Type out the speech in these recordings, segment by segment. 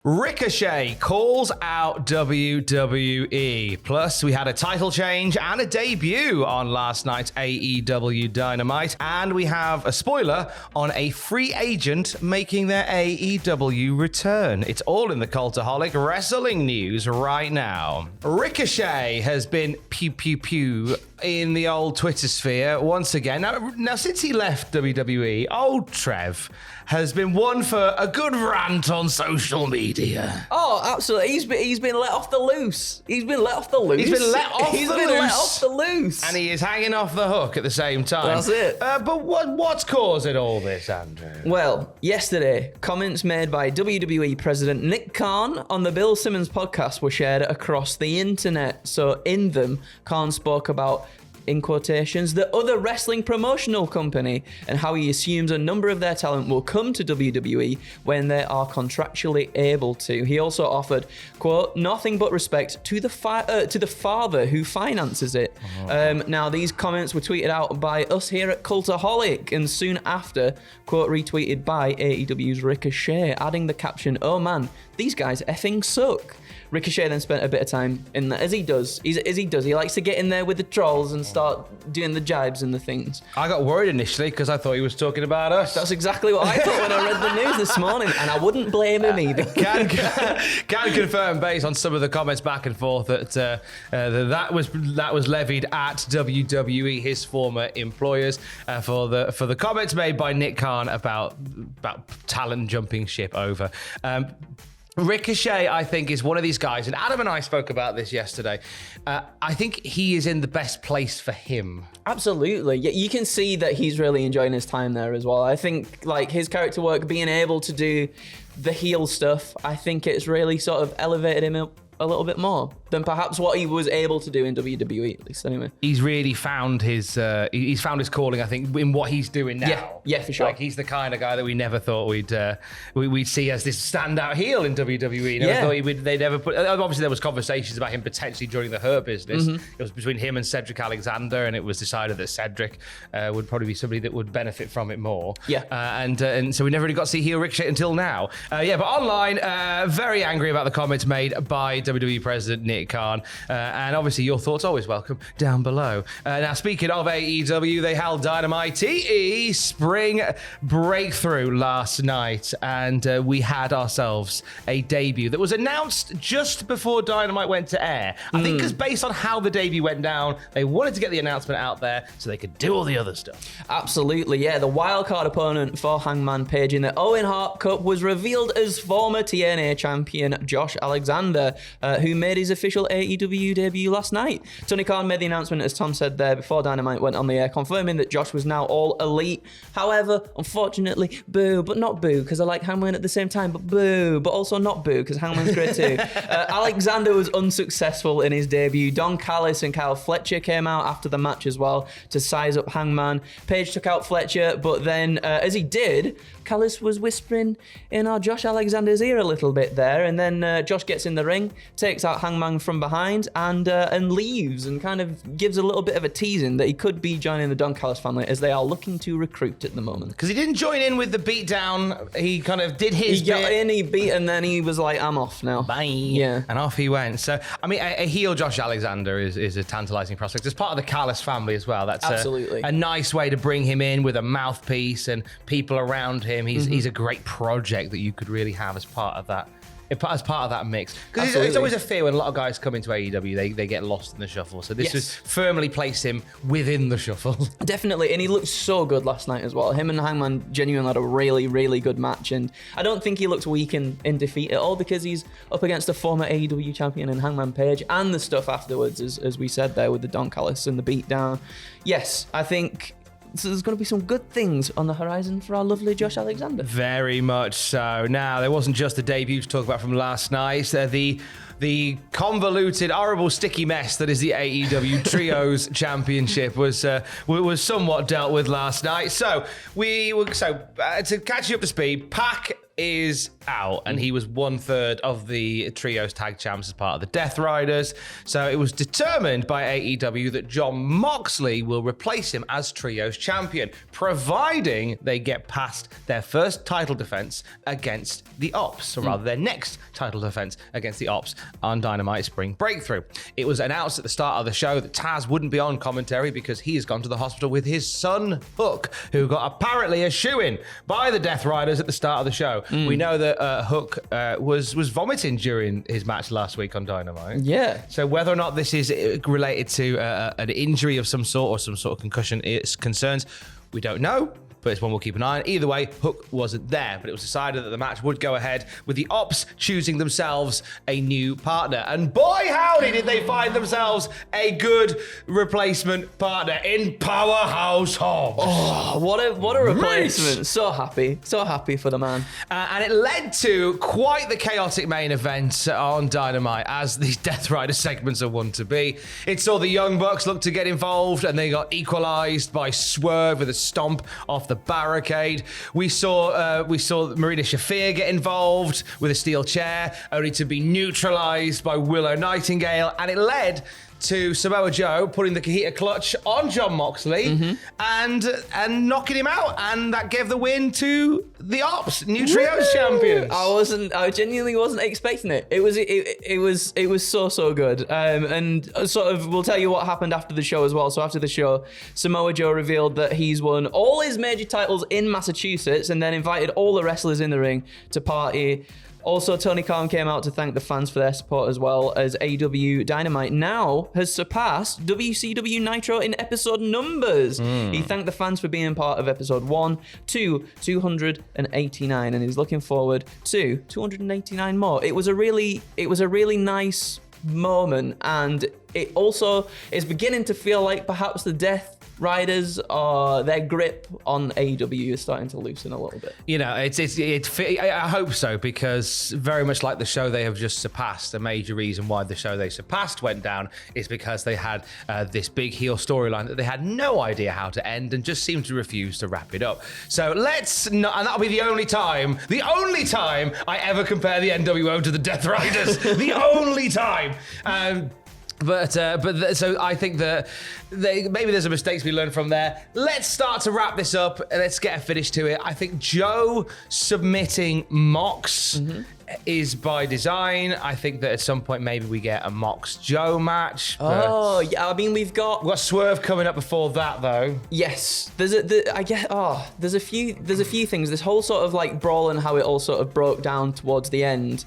Ricochet calls out WWE. Plus, we had a title change and a debut on last night's AEW Dynamite. And we have a spoiler on a free agent making their AEW return. It's all in the Cultaholic wrestling news right now. Ricochet has been pew in the old Twitter sphere once again. Now, since he left WWE, old Trev has been one for a good rant on social media. Oh, absolutely. He's been let off the loose. He's been let off the loose. Let off the loose. And he is hanging off the hook at the same time. That's it. But what's causing all this, Andrew? Well, yesterday, comments made by WWE President Nick Khan on the Bill Simmons podcast were shared across the internet. So in them, Khan spoke about, in quotations, the other wrestling promotional company and how he assumes a number of their talent will come to WWE when they are contractually able to. He also offered, quote, nothing but respect to the father who finances it. Now, these comments were tweeted out by us here at Cultaholic and soon after, quote, retweeted by AEW's Ricochet, adding the caption, oh man, these guys effing suck. Ricochet then spent a bit of time in there, as he does. He likes to get in there with the trolls and start doing the jibes and the things. I got worried initially because I thought he was talking about us. That's exactly what I thought when I read the news this morning, and I wouldn't blame him either. Can confirm, based on some of the comments back and forth, that that was levied at WWE, his former employers, for the comments made by Nick Khan about talent jumping ship over. Ricochet, I think, is one of these guys, and Adam and I spoke about this yesterday. I think he is in the best place for him. Absolutely. Yeah, you can see that he's really enjoying his time there as well. I think, like, his character work, being able to do the heel stuff, I think it's really sort of elevated him up a little bit more than perhaps what he was able to do in WWE, at least anyway. He's really found his calling, I think, in what he's doing now. Yeah, for sure. Like, he's the kind of guy that we never thought we'd see as this standout heel in WWE. Never thought they never put. Obviously, there was conversations about him potentially joining the Hurt Business. It was between him and Cedric Alexander, and it was decided that Cedric would probably be somebody that would benefit from it more. Yeah. And so we never really got to see heel Ricochet until now. But online, very angry about the comments made by WWE President Nick Khan. And obviously your thoughts always welcome down below. Now, speaking of AEW, they held Dynamite TE Spring Breakthrough last night, and we had ourselves a debut that was announced just before Dynamite went to air. I think because based on how the debut went down, they wanted to get the announcement out there so they could do all the other stuff. Absolutely, yeah. The wildcard opponent for Hangman Page in the Owen Hart Cup was revealed as former TNA champion Josh Alexander, who made his official AEW debut last night. Tony Khan made the announcement, as Tom said there, before Dynamite went on the air, confirming that Josh was now all elite. However, unfortunately, boo, but not boo, because I like Hangman at the same time, but boo, but also not boo, because Hangman's great too. Alexander was unsuccessful in his debut. Don Callis and Kyle Fletcher came out after the match as well to size up Hangman. Page took out Fletcher, but then as he did, Callis was whispering in our Josh Alexander's ear a little bit there, and then Josh gets in the ring, takes out Hangman from behind, and leaves, and kind of gives a little bit of a teasing that he could be joining the Don Callis family, as they are looking to recruit at the moment. Because he didn't join in with the beatdown, he kind of did his bit. He got in, he beat, and then he was like, I'm off now. Bye. Yeah. And off he went. So, I mean, a heel Josh Alexander is a tantalising prospect. It's part of the Callis family as well. That's absolutely a nice way to bring him in with a mouthpiece and people around him. He's a great project that you could really have as part of that. As part of that mix. Because it's always a fear when a lot of guys come into AEW, they get lost in the shuffle. So this was firmly placed him within the shuffle. Definitely, and he looked so good last night as well. Him and Hangman genuinely had a really, really good match, and I don't think he looks weak in defeat at all, because he's up against a former AEW champion in Hangman Page, and the stuff afterwards, as we said there, with the Don Callis and the beatdown. Yes, I think so there's going to be some good things on the horizon for our lovely Josh Alexander. Very much so. Now, there wasn't just the debut to talk about from last night. The convoluted, horrible, sticky mess that is the AEW Trios Championship was somewhat dealt with last night. So to catch you up to speed, Pac is out, and he was 1/3 of the Trios Tag Champs as part of the Death Riders. So it was determined by AEW that Jon Moxley will replace him as Trios Champion, providing they get past their first title defense against the Ops, or rather their next title defense against the Ops on Dynamite Spring Breakthrough. It was announced at the start of the show that Taz wouldn't be on commentary because he has gone to the hospital with his son Hook, who got apparently a shoo-in by the Death Riders at the start of the show. We know that Hook was vomiting during his match last week on Dynamite. Yeah. So whether or not this is related to an injury of some sort or some sort of concussion concerns, we don't know. But it's one we'll keep an eye on. Either way, Hook wasn't there, but it was decided that the match would go ahead with the Ops choosing themselves a new partner. And boy, howdy, did they find themselves a good replacement partner in Powerhouse Hobbs. Oh, what a replacement. So happy for the man. And it led to quite the chaotic main event on Dynamite, as these Death Rider segments are wont to be. It saw the Young Bucks look to get involved, and they got equalized by Swerve with a stomp off the barricade. We saw Marina Shafir get involved with a steel chair, only to be neutralized by Willow Nightingale, and it led to Samoa Joe putting the Kahita clutch on Jon Moxley and knocking him out, and that gave the win to the Ops, new Trios champions. I genuinely wasn't expecting it. It was so good. And sort of, we'll tell you what happened after the show as well. So after the show, Samoa Joe revealed that he's won all his major titles in Massachusetts, and then invited all the wrestlers in the ring to party. Also, Tony Khan came out to thank the fans for their support, as well as AEW Dynamite now has surpassed WCW Nitro in episode numbers. He thanked the fans for being part of episode 1 to 289, and he's looking forward to 289 more. It was a really nice moment, and it also is beginning to feel like perhaps the Death Riders, their grip on AEW is starting to loosen a little bit. You know, I hope so, because very much like the show they have just surpassed, a major reason why the show they surpassed went down is because they had this big heel storyline that they had no idea how to end and just seemed to refuse to wrap it up. So let's not, and that'll be the only time I ever compare the NWO to the Death Riders. The only time. So I think that maybe there's a mistake to be learned from there. Let's start to wrap this up and let's get a finish to it. I think Joe submitting Mox is by design. I think that at some point maybe we get a Mox Joe match. Oh, yeah. I mean, we've got Swerve coming up before that, though. Yes, there's a few things. This whole sort of like brawl and how it all sort of broke down towards the end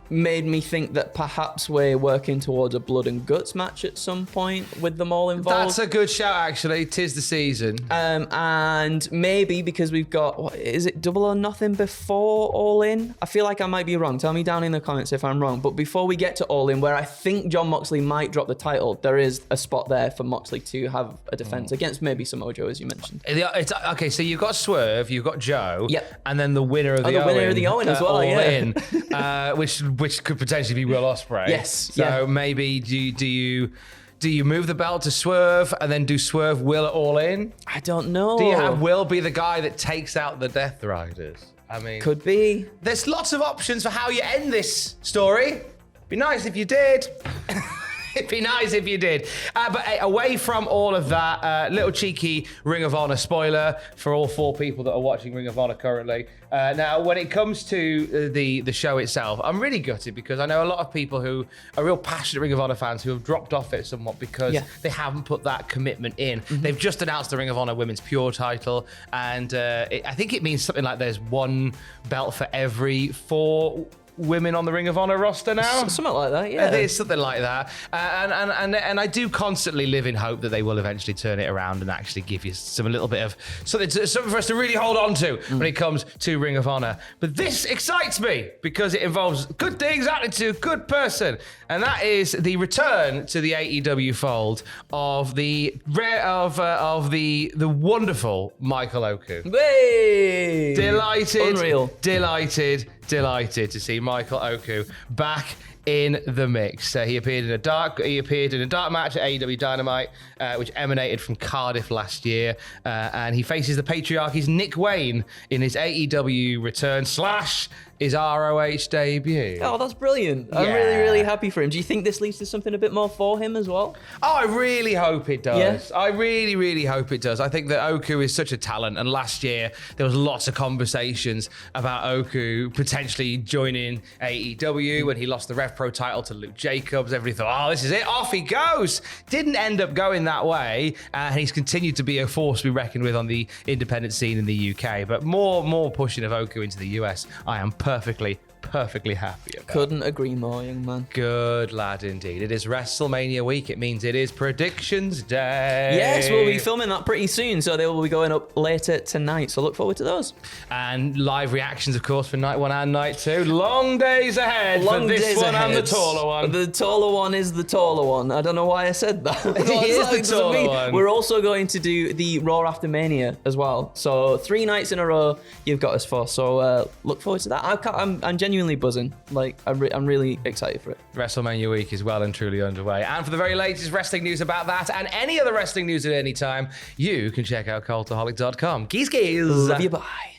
made me think that perhaps we're working towards a blood and guts match at some point with them all involved. That's a good shout, actually. 'Tis the season. And maybe because we've got, is it Double or Nothing before All In? I feel like I might be wrong. Tell me down in the comments if I'm wrong. But before we get to All In, where I think Jon Moxley might drop the title, there is a spot there for Moxley to have a defense against maybe Samoa Joe, as you mentioned. Okay, so you've got Swerve, you've got Joe, and then the winner of the Owen. The winner of the Owen as well, All In, which could potentially be Will Ospreay. Yes. So maybe do you move the belt to Swerve and then do Swerve Will at All In? I don't know. Do you have Will be the guy that takes out the Death Riders? I mean, could be. There's lots of options for how you end this story. Be nice if you did. It'd be nice if you did. But away from all of that, little cheeky Ring of Honor spoiler for all 4 people that are watching Ring of Honor currently. Now, when it comes to the show itself, I'm really gutted because I know a lot of people who are real passionate Ring of Honor fans who have dropped off it somewhat because they haven't put that commitment in. They've just announced the Ring of Honor Women's Pure title, and I think it means something like there's 1 belt for every 4 women on the Ring of Honor roster now. Something like that, yeah. It's something like that. And I do constantly live in hope that they will eventually turn it around and actually give you a little bit of something for us to really hold on to when it comes to Ring of Honor. But this excites me because it involves good things happening to a good person. And that is the return to the AEW fold of the wonderful Michael Oku. Hey! Delighted. Unreal. Delighted to see Michael Oku back in the mix. He appeared in a dark match at AEW Dynamite, which emanated from Cardiff last year, and he faces the Patriarchy's Nick Wayne in his AEW return / his ROH debut. Oh, that's brilliant. I'm really, really happy for him. Do you think this leads to something a bit more for him as well? Oh, I really hope it does. Yeah. I really, really hope it does. I think that Oku is such a talent, and last year there was lots of conversations about Oku potentially joining AEW when he lost the Rev Pro title to Luke Jacobs. Everybody thought, oh, this is it, off he goes. Didn't end up going that way, and he's continued to be a force to be reckoned with on the independent scene in the UK. But more pushing of Oku into the US, I am perfectly happy about. Couldn't agree more, young man. Good lad indeed. It is WrestleMania week. It means it is predictions day. Yes, we'll be filming that pretty soon, so they will be going up later tonight, so look forward to those. And live reactions, of course, for night 1 and night 2. Long days ahead Long for this days one ahead. and the taller one. The taller one is the taller one. I don't know why I said that. He is the taller one. We're also going to do the Raw After Mania as well. So 3 nights in a row you've got us for. So look forward to that. I'm genuinely buzzing. Like, I'm really excited for it. WrestleMania week is well and truly underway. And for the very latest wrestling news about that and any other wrestling news at any time, you can check out Cultaholic.com. Keys. Love you, bye.